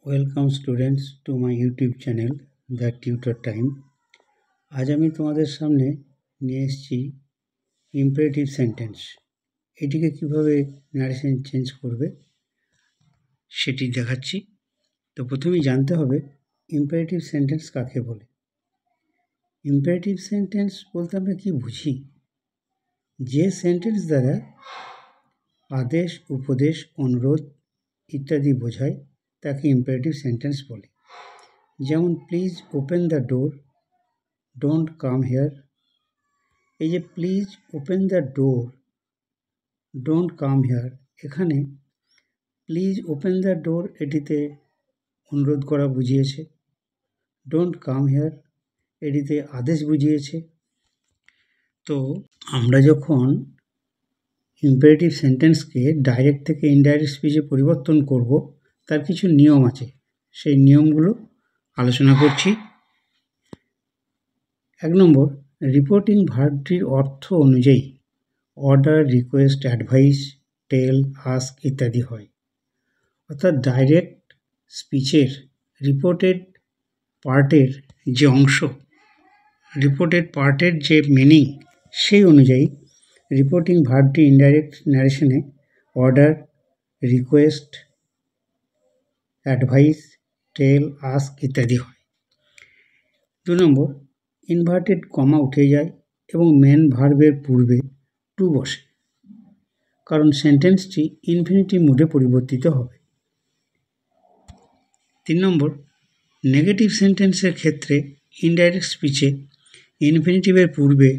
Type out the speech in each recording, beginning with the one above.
Welcome students to my YouTube channel the tutor time. আজ আমি তোমাদের সামনে নিয়ে এসেছি ইম্পারেটিভ সেন্টেন্স। এটিকে কিভাবে ন্যারেশন চেঞ্জ করবে সেটি দেখাচ্ছি। তো প্রথমেই জানতে হবে ইম্পারেটিভ সেন্টেন্স কাকে বলে। ইম্পারেটিভ সেন্টেন্স বলতে আমরা কি বুঝি? যে সেন্টেন্স দ্বারা আদেশ, উপদেশ, অনুরোধ ইত্যাদি বোঝায় তাকে ইম্পারেটিভ সেন্টেন্স বলে। যেমন please open the door, don't come here. এই যে please open the door, don't come here, এখানে প্লিজ ওপেন দ্য ডোর এটিতে অনুরোধ করা বুঝিয়েছে, ডোন্ট কাম হেয়ার এটিতে আদেশ বুঝিয়েছে। তো আমরা যখন ইম্পারেটিভ সেন্টেন্সকে ডাইরেক্ট থেকে ইনডাইরেক্ট স্পিচে পরিবর্তন করব, তার কিছু নিয়ম আছে, সেই নিয়মগুলো আলোচনা করছি। 1 নম্বর, রিপোর্টিং ভার্বটির অর্থ অনুযায়ী order, request, advice, tell, ask ইত্যাদি হয়। অর্থাৎ ডাইরেক্ট স্পিচের রিপোর্টেড পার্টের যে অংশ, রিপোর্টেড পার্টের যে মিনিং, সেই অনুযায়ী রিপোর্টিং ভার্বটি ইনডাইরেক্ট ন্যারেশনে order, request, advice, tell, ask ইত্যাদি হয়। 2 নম্বর, ইনভার্টেড কমা উঠে যায় এবং মেন ভার্বের পূর্বে টু বসে, কারণ সেন্টেন্সটি ইনফিনিটিভ মুডে পরিবর্তিত হবে। 3 নম্বর, নেগেটিভ সেন্টেন্সের ক্ষেত্রে ইনডাইরেক্ট স্পিচে ইনফিনিটিভের পূর্বে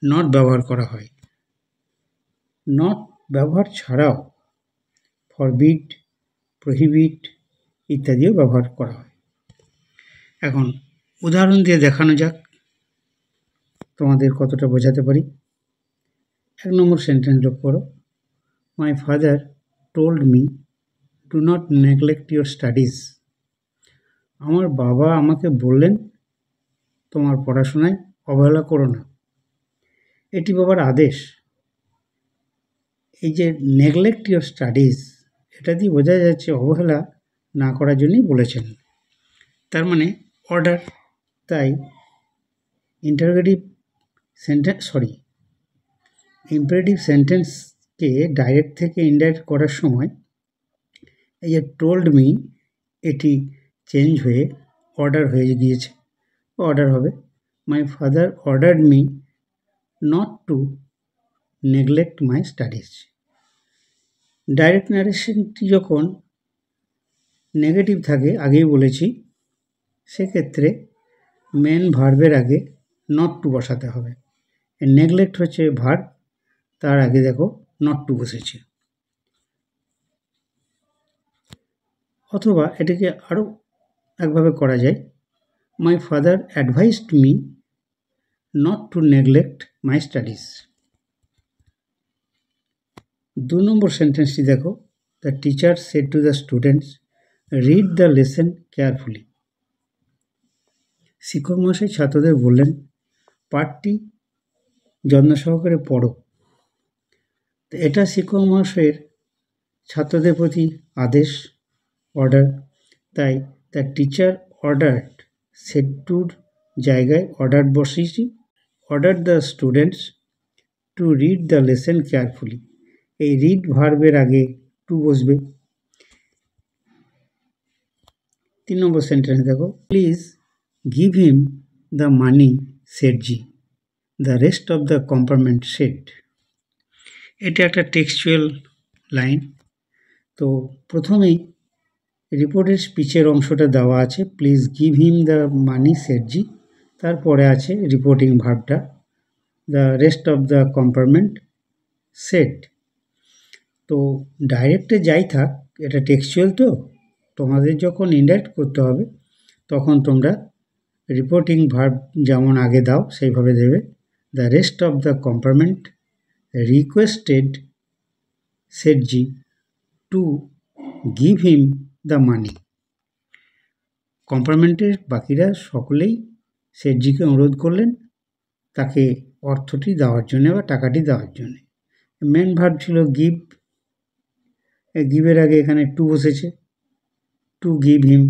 নট ব্যবহার করা হয়। নট ব্যবহার ছাড়াও ফরবিড, প্রহিবিট ইত্যাদিও ব্যবহার করা হয়। এখন উদাহরণ দিয়ে দেখানো যাক তোমাদের কতটা বোঝাতে পারি। 1 নম্বর সেন্টেন্স লক্ষ্য করো, my father told me do not neglect your studies. আমার বাবা আমাকে বললেন তোমার পড়াশোনায় অবহেলা করো না। এটি বাবার আদেশ। এই যে নেগলেক্ট ইউর স্টাডিজ, এটা দিয়ে বোঝা যাচ্ছে অবহেলা না করার জন্যই বলেছেন, তার মানে অর্ডার। তাই ইন্টারোগেটিভ সেন্টেন্স ইম্পারেটিভ সেন্টেন্সকে ডাইরেক্ট থেকে ইনডাইরেক্ট করার সময় এই যে টোল্ড মি, এটি চেঞ্জ হয়ে অর্ডার হয়ে গিয়েছে, অর্ডার হবে my father ordered me not to neglect my studies. Direct ন্যারেশনটি যখন নেগেটিভ থাকে, আগেই বলেছি, সেক্ষেত্রে মেন ভার্বের আগে নট টু বসাতে হবে। নেগলেক্ট হচ্ছে ভার্ব, তার আগে দেখো নট টু বসেছে। অথবা এটিকে আরও একভাবে করা যায়, my father advised me not to neglect my studies. 2 number সেন্টেন্সটি দেখো, the teacher said to the students read the lesson carefully. শিক্ষক মহাশয় ছাত্রদের বললেন পাঠটি যত্ন সহকারে পড়ো। তো এটা শিক্ষক মহাশয়ের ছাত্রদের প্রতি আদেশ, অর্ডার। তাই দ্য টিচার অর্ডার্ড, সেড টুর জায়গায় অর্ডার বসিয়েছি, order the students to read the lesson carefully. এই রিড ভার্বের আগে টু বসবে। 3 নম্বর সেন্টেন্স দেখো, please give him the money shed জি, the rest of the compartment said. এটা একটা টেক্সচুয়াল লাইন। তো প্রথমেই রিপোর্টের স্পিচের অংশটা দেওয়া আছে, please give him the money shed ji, তারপরে আছে রিপোর্টিং ভার্বটা the rest of the compartment said. তো ডাইরেক্টে যাই থাক, এটা টেক্সচুয়াল, তো তোমাদের যখন ইনডাইরেক্ট করতে হবে তখন তোমরা রিপোর্টিং ভার্ব যেমন আগে দাও সেইভাবে দেবে। The rest of the compartment requested Seth ji to give him the money. কম্পার্টমেন্টের বাকিরা সকলেই সেটজিকে অনুরোধ করলেন তাকে অর্থটি দেওয়ার জন্য বা টাকাটি দেওয়ার জন্য। মেন ভার্ব ছিল গিভ, গিভের আগে এখানে টু বসেছে, টু গিভ হিম।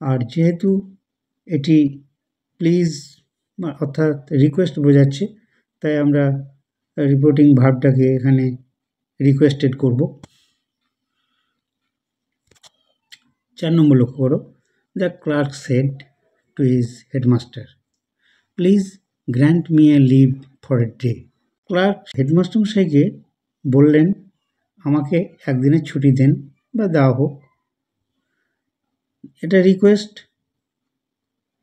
আর যেহেতু এটি প্লিজ অর্থাৎ রিকোয়েস্ট বোঝাচ্ছে, তাই আমরা রিপোর্টিং ভার্বটাকে এখানে রিকোয়েস্টেড করব। 4 নম্বর লক্ষ্য করো, the clerk said to his headmaster, please grant me a leave for a day. Clerk headmaster মশাইকে বললেন, আমাকে একদিনের ছুটি দেন বা দেওয়া হোক। এটা রিকোয়েস্ট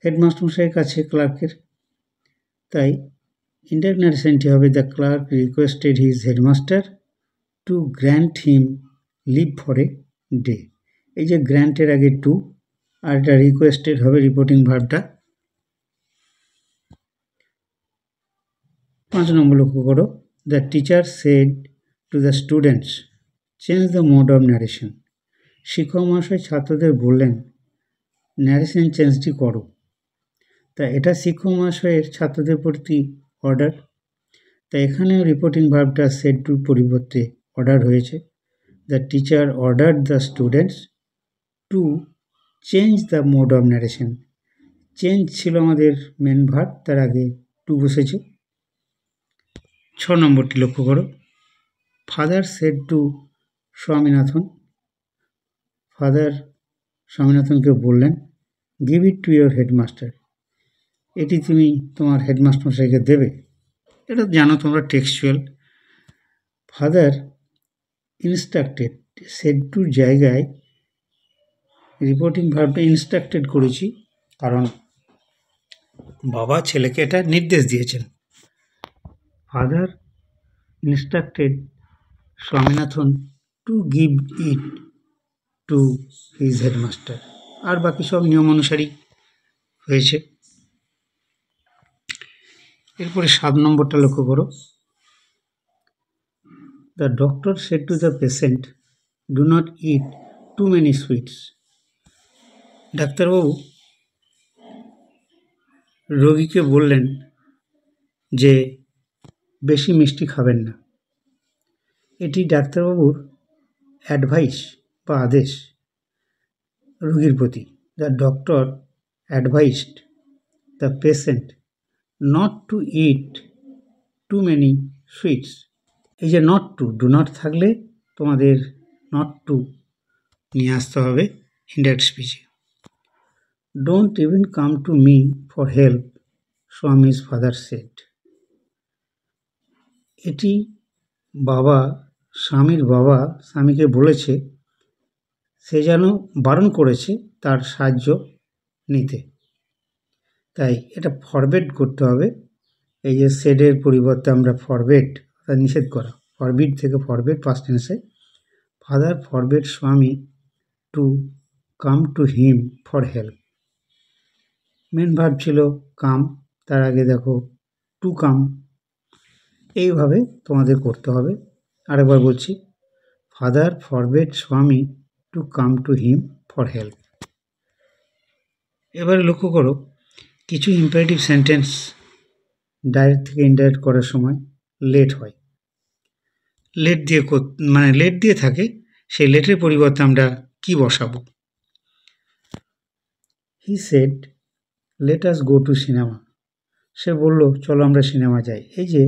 হেডমাস্টার মশাইয়ের কাছে ক্লার্কের, তাই ইনডাইরেক্ট ন্যারেশনটি হবে, the clerk requested his headmaster to grant him leave for a day. এই যে গ্র্যান্টের আগে টু, আর এটা রিকোয়েস্টেড হবে রিপোর্টিং ভার্বটা। 5 নম্বর লক্ষ্য করো, the teacher said to the students, change the mode of narration. শিক্ষক মহাশয় ছাত্রদের বললেন, ন্যারেশন চেঞ্জটি করো। তা এটা শিক্ষক মহাশয়ের ছাত্রদের প্রতি অর্ডার, তাই এখানেও রিপোর্টিং ভার্বটা সেড টুর পরিবর্তে অর্ডার হয়েছে। The teacher order the students to change the mode of narration. Change ছিল আমাদের মেন ভার্ব, তার আগে টু বসেছে। 6 নম্বরটি লক্ষ্য করো, father said to Swaminathan, father স্বামীনাথনকে বললেন, give it to your headmaster, এটি তুমি তোমার হেডমাস্টার মশাইকে দেবে। এটা জানো তোমরা টেক্সচুয়াল। ফাদার ইনস্ট্রাক্টেড, সেড টুর জায়গায় রিপোর্টিং ভার্বটা ইনস্ট্রাক্টেড করেছি, কারণ বাবা ছেলেকে এটা নির্দেশ দিয়েছেন। Father instructed Swaminathan to give it to his headmaster. আর বাকি সব নিয়ম অনুসারী হয়েছে। এরপরে 7 নম্বরটা লক্ষ্য করো, the doctor said to the patient, do not eat too many sweets. ডাক্তারবাবু রোগীকে বললেন যে বেশি মিষ্টি খাবেন না। এটি ডাক্তারবাবুর অ্যাডভাইস বা আদেশ রোগীর প্রতি। The doctor advised the patient not to eat too many sweets. এই যে নট টু, ডু নট থাকলে তোমাদের নট টু নিয়ে আসতে হবে ইনডাইরেক্ট স্পিচে। Don't even come to me for help, Swami's father said. এটি বাবা, স্বামীর বাবা স্বামীকে বলেছে, সে যেন বারণ করেছে তার সাহায্য নিতে, তাই এটা ফরবেড করতে হবে। এই যে সেডের পরিবর্তে আমরা ফরবেড, অর্থাৎ নিষেধ করা, ফরবিড থেকে ফরবেড পাস্ট টেন্সে। Father forbade Swami to come to him for help. Main verb ছিল কাম, তার আগে দেখো টু কাম। এইভাবে তোমাদের করতে হবে। আরেকবার বলছি, father forbade Swami to come to him for help. এবারে লক্ষ্য করো, কিছু ইম্পারেটিভ সেন্টেন্স ডাইরেক্ট থেকে ইনডাইরেক্ট করার সময় লেট হয়, লেট দিয়ে লেট দিয়ে থাকে, সেই লেটের পরিবর্তে আমরা কি বসাবো? He said let us go to cinema. সে বলল, চলো আমরা সিনেমা যাই। এই যে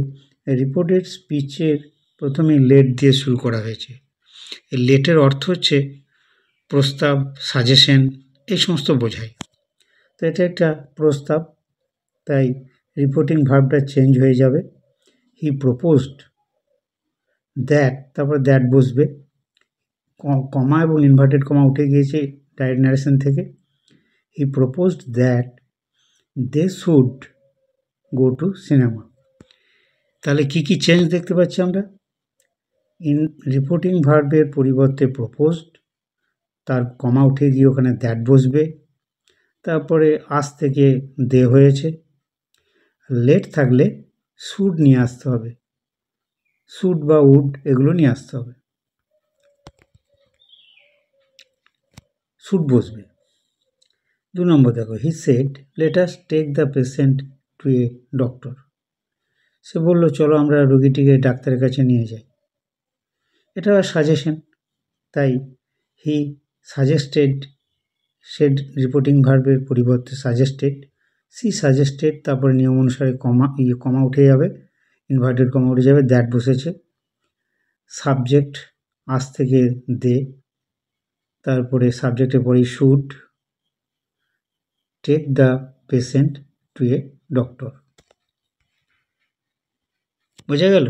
রিপোর্টেড স্পিচের প্রথমে লেট দিয়ে শুরু করা হয়েছে। এই লেটের অর্থ হচ্ছে প্রস্তাব, সাজেশন, এই সমস্ত বোঝায়। তো এটা একটা প্রস্তাব, তাই রিপোর্টিং ভার্বটা চেঞ্জ হয়ে যাবে। হি প্রপোজড দ্যাট, তারপর দ্যাট বসবে, কমা এবং ইনভার্টেড কমা উঠে গিয়েছে ডাইরেক্ট ন্যারেশন থেকে। He proposed that they should go to cinema. তাহলে কি কি চেঞ্জ দেখতে পাচ্ছি আমরা? রিপোর্টিং ভার্বের পরিবর্তে প্রপোজড, তার কমা উঠে গিয়ে ওখানে দ্যাট বসবে, তারপরে আজ থেকে দে হয়েছে। লেট থাকলে শুড নিয়ে আসতে হবে, শুড বা উড এগুলো নিয়ে আসতে হবে, শুড বসবে। 2 নম্বর দেখো, he said let us take the patient to a doctor. সে বলল, চলো আমরা রোগীটিকে ডাক্তারের কাছে নিয়ে যাই। এটা সাজেশন, তাই হি সাজেস্টেড সেড রিপোর্টিং ভার্বের পরিবর্তে সাজেস্টেড, সি সাজেস্টেড, তারপরে নিয়ম অনুসারে কমা উঠে যাবে, ইনভার্টেড কমা উঠে যাবে, দ্যাট বসেছে। সাবজেক্ট আজ থেকে দে, তারপরে সাবজেক্টের পরে should take the patient to a doctor. বোঝা গেল?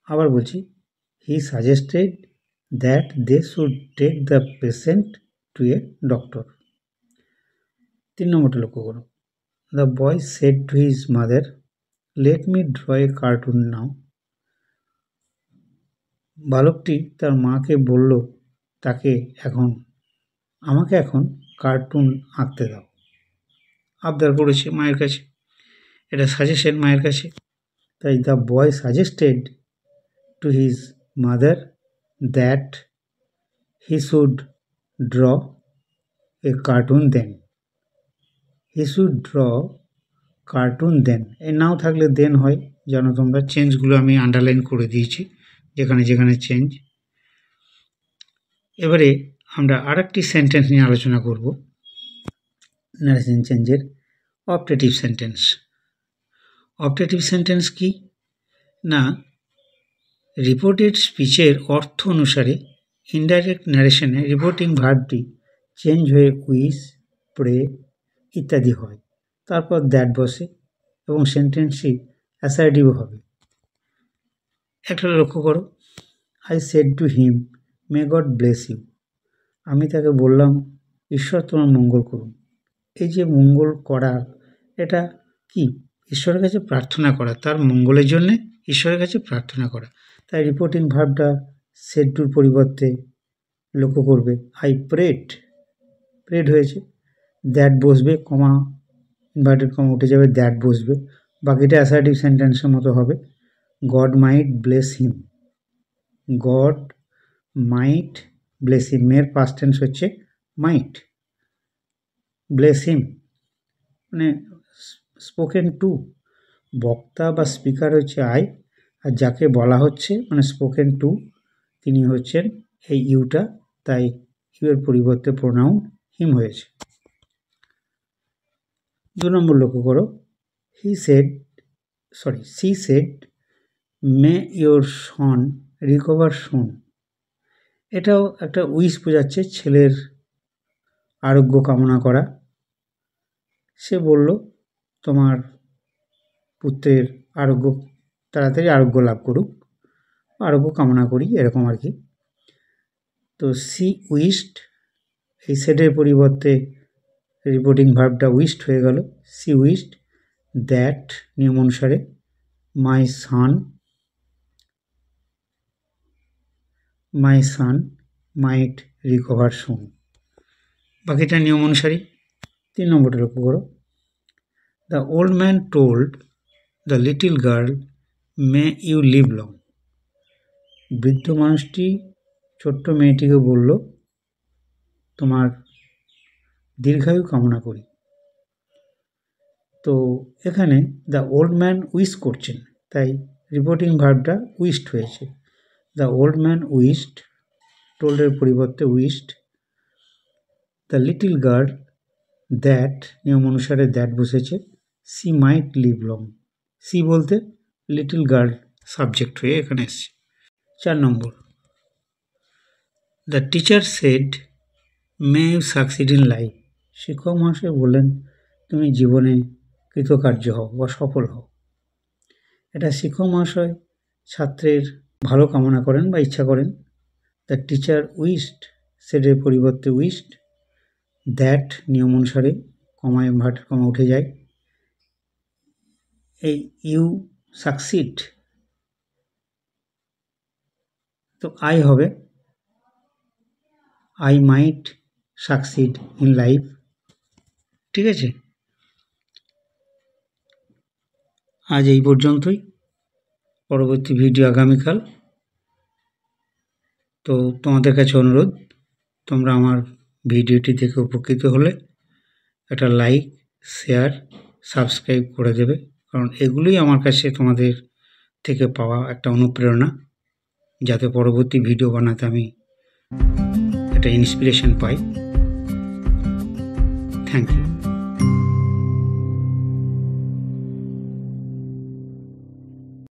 আবার বলছি, he suggested that they should take the patient to a doctor. 3 নম্বরটা লক্ষ্য করো। The boy said to his mother, let me draw a cartoon now. বালকটি তার মাকে বলল, আমাকে এখন কার্টুন আঁকতে দাও। আবদার করেছে মায়ের কাছে, এটা সাজেশন মায়ের কাছে। তাই the boy suggested to his mother that he should draw a cartoon then. He should draw cartoon then. এই নাও থাকলে দেন হয়, জানো তোমরা। চেঞ্জগুলো আমি আন্ডারলাইন করে দিয়েছি যেখানে যেখানে চেঞ্জ। এবারে আমরা আরেকটি সেন্টেন্স নিয়ে আলোচনা করব, নারেশন চেঞ্জের। Optative sentence. অপটেটিভ সেন্টেন্স কি না, রিপোর্টেড স্পিচের অর্থ অনুসারে ইনডাইরেক্ট ন্যারেশনে রিপোর্টিং ভার্বটি চেঞ্জ হয়ে উইশ, প্রে ইত্যাদি হয়, তারপর দ্যাট বসে এবং সেন্টেন্সটি অ্যাসার্টিভ হবে। একটা লক্ষ্য করো, I said to him may God bless you. আমি তাকে বললাম, ঈশ্বর তোমার মঙ্গল করুন। এই যে মঙ্গল করা, এটা কি? ঈশ্বরের কাছে প্রার্থনা করা, তার মঙ্গলের জন্যে ঈশ্বরের কাছে প্রার্থনা করা। তাই রিপোর্টিং ভার্বটা সেড টুর পরিবর্তে লক্ষ্য করবে আই প্রেড হয়েছে, দ্যাট বসবে, কমা ইনভার্টেড কমা উঠে যাবে, দ্যাট বসবে। বাকিটা অ্যাসার্টিভ সেন্টেন্সের মতো হবে। God might bless him, God might bless him, এর পাস্ট টেন্স হচ্ছে মাইট। ব্লেস হিম মানে স্পোকেন টু, বক্তা বা স্পিকার হচ্ছে আই, আর যাকে বলা হচ্ছে মানে স্পোকেন টু তিনি হচ্ছেন এই ইউটা, তাই ইউ এর পরিবর্তে প্রোনাউন হিম হয়েছে। 2 নম্বর লক্ষ্য করো, she said may your son recover soon. এটাও একটা উইশ বোঝাচ্ছে, ছেলের আরোগ্য কামনা করা। সে বলল, তোমার পুত্রের তাড়াতাড়ি আরোগ্য লাভ করুক, আরোগ্য কামনা করি, এরকম আর কি। তো সি উইশড, এই সেডের পরিবর্তে রিপোর্টিং ভার্বটা উইশড হয়ে গেল। সি উইশড দ্যাট নিয়ম অনুসারে মাই সান মাইট রিকভার সুন। বাকিটা নিয়ম অনুসারী। 3 নম্বরটা লক্ষ্য করো, the old man told the little girl may you live long. বৃদ্ধ মানুষটি ছোট্ট মেয়েটিকে বলল, তোমার দীর্ঘায়ু কামনা করি। তো এখানে দ্য ওল্ড ম্যান উইশ করছেন, তাই রিপোর্টিং ভার্বটা উইশড হয়েছে। দ্য ওল্ড ম্যান উইশড, টোল্ডের পরিবর্তে wished. The little girl, that নিয়ম অনুসারে দ্যাট বসেছে। She might live long, she বলতে লিটল গার্ল সাবজেক্ট হয়ে এখানে এসছে। 4 নম্বর, the teacher said may you succeed in life. শিক্ষক মহাশয় বললেন, তুমি জীবনে কৃতকার্য হও বা সফল হও। এটা শিক্ষক মহাশয় ছাত্রের ভালো কামনা করেন বা ইচ্ছা করেন। দ্য টিচার উইশড, সেডের পরিবর্তে উইশড। দ্যাট নিয়ম অনুসারে কমা ইনভার্টেড কমা উঠে যায়। এই ইউ সাকসিড, তো আই হবে I might succeed in life. ঠিক আছে, আজ এই পর্যন্তই। পরবর্তী ভিডিও আগামীকাল। তো তোমাদের কাছে অনুরোধ, তোমরা আমার ভিডিওটি দেখে উপকৃত হলে একটা লাইক, শেয়ার, সাবস্ক্রাইব করে দেবে, কারণ এগুলোই আমার কাছে তোমাদের থেকে পাওয়া একটা অনুপ্রেরণা, যাতে পরবর্তী ভিডিও বানাতে আমি একটা ইন্সপিরেশন পাই। Thank you.